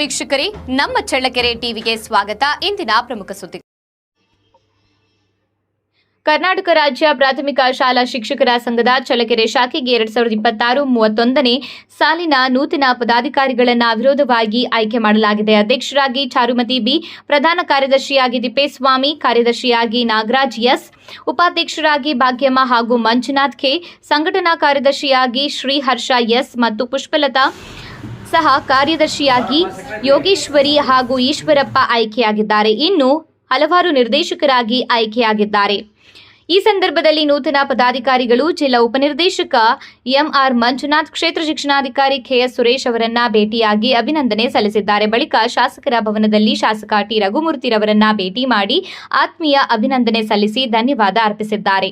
ವೀಕ್ಷಕರೇ, ನಮ್ಮ ಚಳ್ಳಕೆರೆ ಟಿವಿಗೆ ಸ್ವಾಗತ. ಇಂದಿನ ಪ್ರಮುಖ ಸುದ್ದಿ. ಕರ್ನಾಟಕ ರಾಜ್ಯ ಪ್ರಾಥಮಿಕ ಶಾಲಾ ಶಿಕ್ಷಕರ ಸಂಘದ ಚಳ್ಳಕೆರೆ ಶಾಖೆಗೆ 2026-31ನೇ ಸಾಲಿನ ನೂತನ ಪದಾಧಿಕಾರಿಗಳನ್ನು ಅವಿರೋಧವಾಗಿ ಆಯ್ಕೆ ಮಾಡಲಾಗಿದೆ. ಅಧ್ಯಕ್ಷರಾಗಿ ಚಾರುಮತಿ ಬಿ, ಪ್ರಧಾನ ಕಾರ್ಯದರ್ಶಿಯಾಗಿ ತಿಪ್ಪೇಸ್ವಾಮಿ, ಕಾರ್ಯದರ್ಶಿಯಾಗಿ ನಾಗರಾಜ್ ಎಸ್, ಉಪಾಧ್ಯಕ್ಷರಾಗಿ ಭಾಗ್ಯಮ್ಮ ಹಾಗೂ ಮಂಜುನಾಥ್ ಕೆ, ಸಂಘಟನಾ ಕಾರ್ಯದರ್ಶಿಯಾಗಿ ಶ್ರೀಹರ್ಷ ಎಸ್ ಮತ್ತು ಪುಷ್ಪಲತಾ ಸಹ ಕಾರ್ಯದರ್ಶಿಯಾಗಿ ಯೋಗೇಶ್ವರಿ ಹಾಗೂ ಈಶ್ವರಪ್ಪ ಆಯ್ಕೆಯಾಗಿದ್ದಾರೆ. ಇನ್ನು ಹಲವಾರು ನಿರ್ದೇಶಕರಾಗಿ ಆಯ್ಕೆಯಾಗಿದ್ದಾರೆ. ಈ ಸಂದರ್ಭದಲ್ಲಿ ನೂತನ ಪದಾಧಿಕಾರಿಗಳು ಜಿಲ್ಲಾ ಉಪನಿರ್ದೇಶಕ ಎಂಆರ್ ಮಂಜುನಾಥ್, ಕ್ಷೇತ್ರ ಶಿಕ್ಷಣಾಧಿಕಾರಿ ಕೆಎಸ್ ಸುರೇಶ್ ಅವರನ್ನ ಭೇಟಿಯಾಗಿ ಅಭಿನಂದನೆ ಸಲ್ಲಿಸಿದ್ದಾರೆ. ಬಳಿಕ ಶಾಸಕರ ಭವನದಲ್ಲಿ ಶಾಸಕ ಟಿ ರಘುಮೂರ್ತಿರವರನ್ನ ಭೇಟಿ ಮಾಡಿ ಆತ್ಮೀಯ ಅಭಿನಂದನೆ ಸಲ್ಲಿಸಿ ಧನ್ಯವಾದ ಅರ್ಪಿಸಿದ್ದಾರೆ.